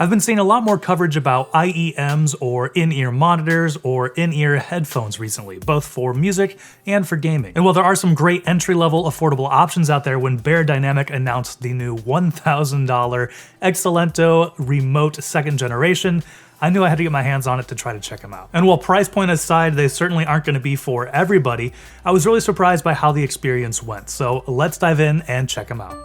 I've been seeing a lot more coverage about IEMs or in-ear monitors or in-ear headphones recently, both for music and for gaming. And while there are some great entry-level affordable options out there, when Beyerdynamic announced the new $1,000 Xelento Remote 2nd generation, I knew I had to get my hands on it to try to check them out. And while price point aside, they certainly aren't going to be for everybody, I was really surprised by how the experience went. So let's dive in and check them out.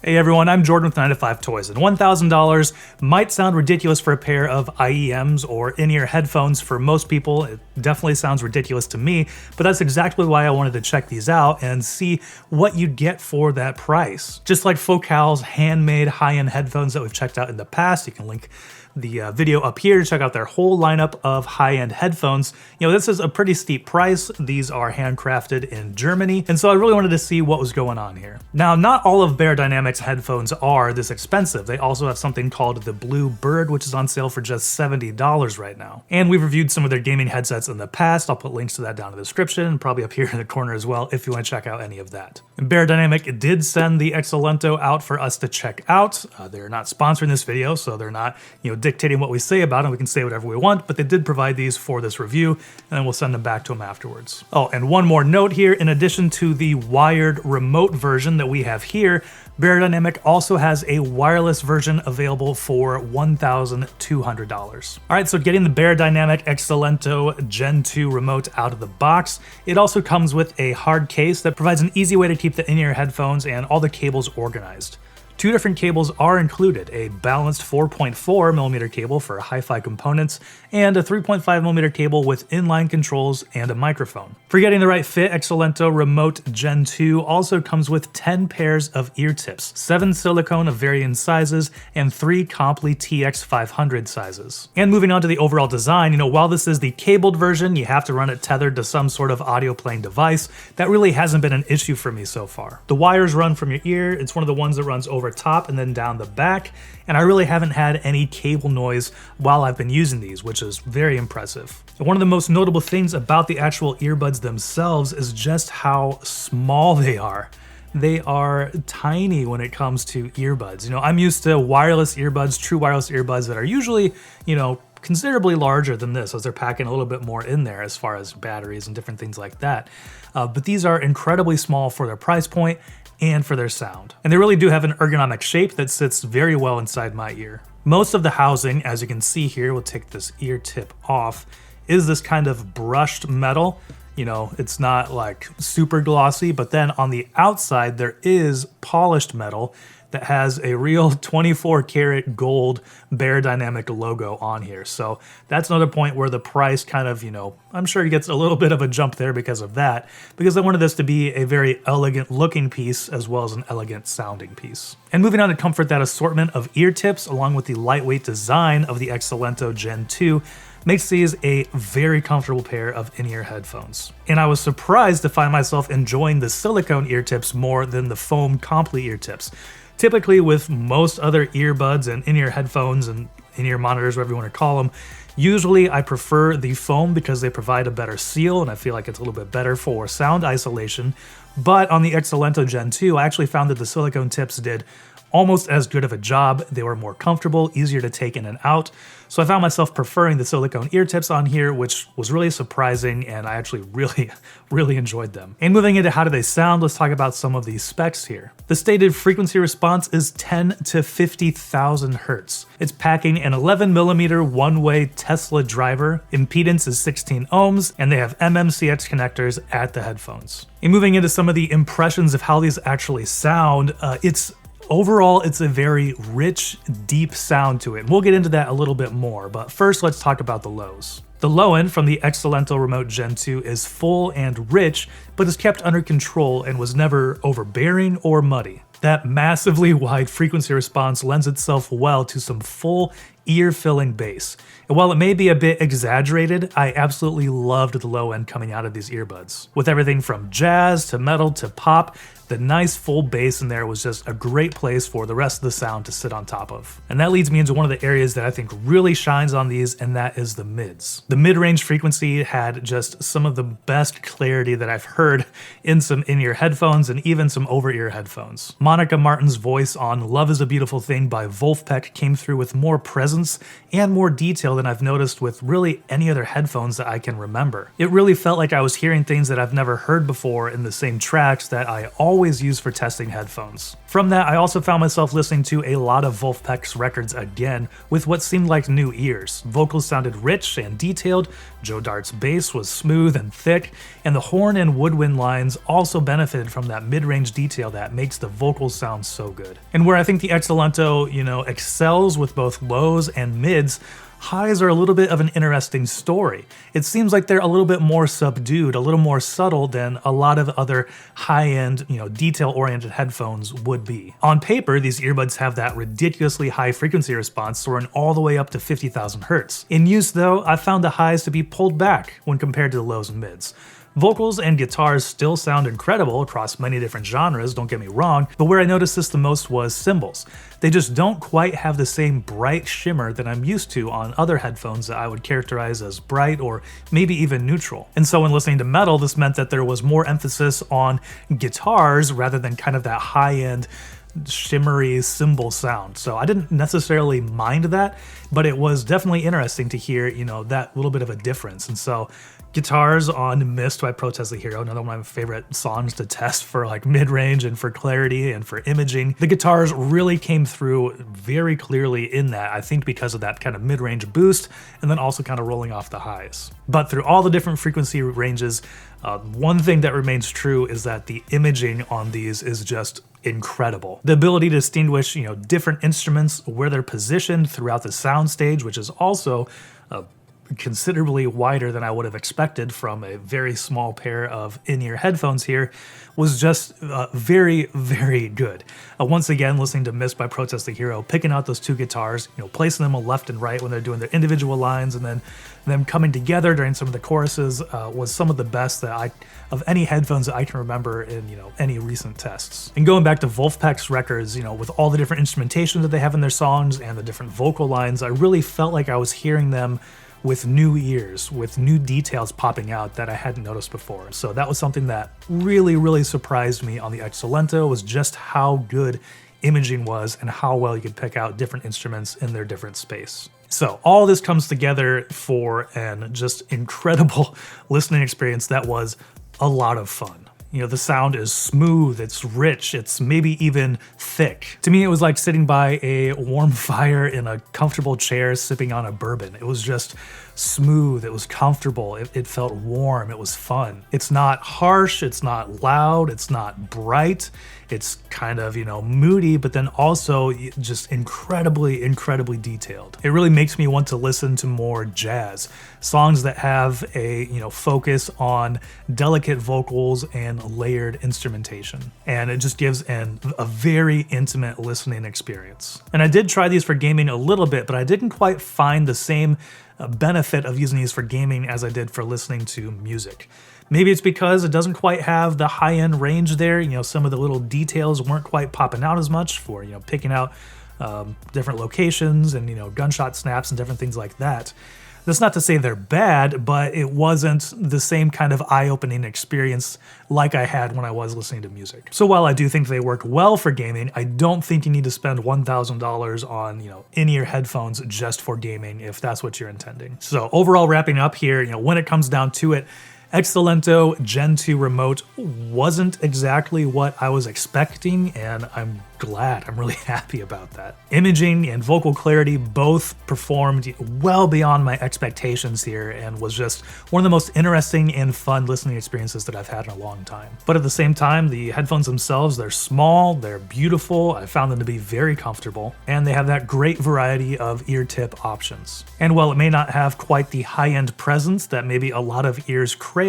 Hey everyone, I'm Jordan with 9 to 5 Toys, and $1,000 might sound ridiculous for a pair of IEMs or in-ear headphones for most people. It definitely sounds ridiculous to me, but that's exactly why I wanted to check these out and see what you'd get for that price. Just like Focal's handmade high-end headphones that we've checked out in the past, you can link the video up here to check out their whole lineup of high-end headphones. You know, this is a pretty steep price. These are handcrafted in Germany, and so I really wanted to see what was going on here. Now, not all of Beyerdynamic's headphones are this expensive. They also have something called the Blue Bird, which is on sale for just $70 right now. And we've reviewed some of their gaming headsets in the past. I'll put links to that down in the description, and probably up here in the corner as well if you want to check out any of that. And Beyerdynamic did send the Xelento out for us to check out. They're not sponsoring this video, so they're not, dictating what we say about them. We can say whatever we want, but they did provide these for this review, and then we'll send them back to them afterwards. Oh, and one more note here, in addition to the wired remote version that we have here, Beyerdynamic also has a wireless version available for $1,200. All right, so getting the Beyerdynamic Xelento Gen 2 remote out of the box, it also comes with a hard case that provides an easy way to keep the in-ear headphones and all the cables organized. Two different cables are included, a balanced 4.4mm cable for hi-fi components, and a 3.5mm cable with inline controls and a microphone. For getting the right fit, Xelento Remote Gen 2 also comes with 10 pairs of ear tips, 7 silicone of varying sizes, and 3 Comply TX500 sizes. And moving on to the overall design, while this is the cabled version, you have to run it tethered to some sort of audio playing device. That really hasn't been an issue for me so far. The wires run from your ear. It's one of the ones that runs over top and then down the back, and I really haven't had any cable noise while I've been using these, which is very impressive. And one of the most notable things about the actual earbuds themselves is just how small they are. They are tiny when it comes to earbuds. I'm used to wireless earbuds, true wireless earbuds that are usually, considerably larger than this, as they're packing a little bit more in there as far as batteries and different things like that. But these are incredibly small for their price point and for their sound. And they really do have an ergonomic shape that sits very well inside my ear. Most of the housing, as you can see here, we'll take this ear tip off, is this kind of brushed metal. It's not like super glossy, but then on the outside there is polished metal that has a real 24 karat gold Beyerdynamic logo on here. So that's another point where the price kind of, I'm sure it gets a little bit of a jump there because of that, because I wanted this to be a very elegant looking piece as well as an elegant sounding piece. And moving on to comfort, that assortment of ear tips along with the lightweight design of the Xelento Gen 2 makes these a very comfortable pair of in-ear headphones. And I was surprised to find myself enjoying the silicone ear tips more than the foam Comply ear tips. Typically with most other earbuds and in-ear headphones and in-ear monitors, whatever you want to call them, usually I prefer the foam because they provide a better seal and I feel like it's a little bit better for sound isolation. But on the Xelento Gen 2, I actually found that the silicone tips did almost as good of a job. They were more comfortable, easier to take in and out. So I found myself preferring the silicone ear tips on here, which was really surprising, and I actually really enjoyed them. And moving into how do they sound, let's talk about some of these specs here. The stated frequency response is 10 to 50,000 hertz. It's packing an 11mm one-way Tesla driver, impedance is 16 ohms, and they have MMCX connectors at the headphones. And moving into some of the impressions of how these actually sound, overall, it's a very rich, deep sound to it. And we'll get into that a little bit more, but first let's talk about the lows. The low end from the Xelento Remote Gen 2 is full and rich, but is kept under control and was never overbearing or muddy. That massively wide frequency response lends itself well to some full ear-filling bass. And while it may be a bit exaggerated, I absolutely loved the low end coming out of these earbuds. With everything from jazz to metal to pop, The nice full bass in there was just a great place for the rest of the sound to sit on top of. And that leads me into one of the areas that I think really shines on these, and that is the mids. The mid-range frequency had just some of the best clarity that I've heard in some in-ear headphones and even some over-ear headphones. Monica Martin's voice on Love is a Beautiful Thing by Wolfpack came through with more presence and more detail than I've noticed with really any other headphones that I can remember. It really felt like I was hearing things that I've never heard before in the same tracks that I always use for testing headphones. From that, I also found myself listening to a lot of Wolfpack's records again with what seemed like new ears. Vocals sounded rich and detailed, Joe Dart's bass was smooth and thick, and the horn and woodwind lines also benefited from that mid-range detail that makes the vocals sound so good. And where I think the Xelento, excels with both lows and mids, highs are a little bit of an interesting story. It seems like they're a little bit more subdued, a little more subtle than a lot of other high-end, detail-oriented headphones would be. On paper, these earbuds have that ridiculously high frequency response, soaring all the way up to 50,000 Hz. In use though, I found the highs to be pulled back when compared to the lows and mids. Vocals and guitars still sound incredible across many different genres, don't get me wrong, but where I noticed this the most was cymbals. They just don't quite have the same bright shimmer that I'm used to on other headphones that I would characterize as bright or maybe even neutral. And so when listening to metal, this meant that there was more emphasis on guitars rather than kind of that high-end shimmery cymbal sound. So I didn't necessarily mind that, but it was definitely interesting to hear, that little bit of a difference. And so guitars on Mist by Protest the Hero, another one of my favorite songs to test for like mid-range and for clarity and for imaging. The guitars really came through very clearly in that, I think because of that kind of mid-range boost and then also kind of rolling off the highs. But through all the different frequency ranges, one thing that remains true is that the imaging on these is just incredible. The ability to distinguish, different instruments, where they're positioned throughout the sound stage, which is also considerably wider than I would have expected from a very small pair of in-ear headphones here, was just very, very good. Once again, listening to Mist by Protest the Hero, picking out those two guitars, placing them left and right when they're doing their individual lines, and then them coming together during some of the choruses was some of the best that of any headphones that I can remember in any recent tests. And going back to Wolfpack's records, with all the different instrumentation that they have in their songs and the different vocal lines, I really felt like I was hearing them with new ears, with new details popping out that I hadn't noticed before. So that was something that really, really surprised me on the Xelento, was just how good imaging was and how well you could pick out different instruments in their different space. So all this comes together for an just incredible listening experience that was a lot of fun. The sound is smooth, it's rich, it's maybe even thick. To me, it was like sitting by a warm fire in a comfortable chair sipping on a bourbon. It was just smooth, it was comfortable, it felt warm, it was fun. It's not harsh, it's not loud, it's not bright. It's kind of, moody, but then also just incredibly, incredibly detailed. It really makes me want to listen to more jazz. Songs that have a, focus on delicate vocals and layered instrumentation. And it just gives a very intimate listening experience. And I did try these for gaming a little bit, but I didn't quite find the same benefit of using these for gaming as I did for listening to music. Maybe it's because it doesn't quite have the high-end range there. Some of the little details weren't quite popping out as much for, picking out different locations and, gunshot snaps and different things like that. That's not to say they're bad, but it wasn't the same kind of eye-opening experience like I had when I was listening to music. So while I do think they work well for gaming, I don't think you need to spend $1,000 on, in-ear headphones just for gaming if that's what you're intending. So overall, wrapping up here, when it comes down to it, Xelento Gen 2 Remote wasn't exactly what I was expecting, and I'm glad. I'm really happy about that. Imaging and vocal clarity both performed well beyond my expectations here and was just one of the most interesting and fun listening experiences that I've had in a long time. But at the same time, the headphones themselves, they're small, they're beautiful, I found them to be very comfortable, and they have that great variety of ear tip options. And while it may not have quite the high-end presence that maybe a lot of ears crave,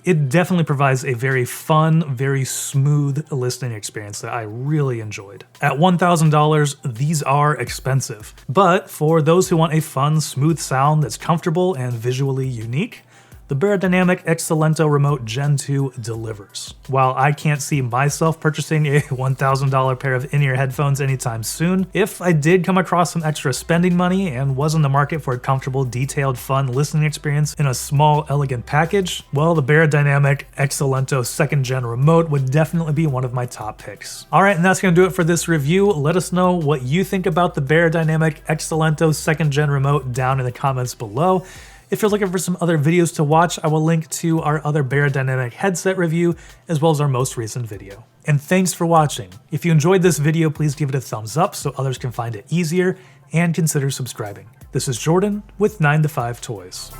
it definitely provides a very fun, very smooth listening experience that I really enjoyed. At $1,000, these are expensive, but for those who want a fun, smooth sound that's comfortable and visually unique, the Beyerdynamic Xelento Remote Gen 2 delivers. While I can't see myself purchasing a $1,000 pair of in-ear headphones anytime soon, if I did come across some extra spending money and was in the market for a comfortable, detailed, fun listening experience in a small, elegant package, well, the Beyerdynamic Xelento 2nd Gen Remote would definitely be one of my top picks. Alright, and that's going to do it for this review. Let us know what you think about the Beyerdynamic Xelento 2nd Gen Remote down in the comments below. If you're looking for some other videos to watch, I will link to our other Beyerdynamic headset review, as well as our most recent video. And thanks for watching. If you enjoyed this video, please give it a thumbs up so others can find it easier, and consider subscribing. This is Jordan with 9to5 Toys.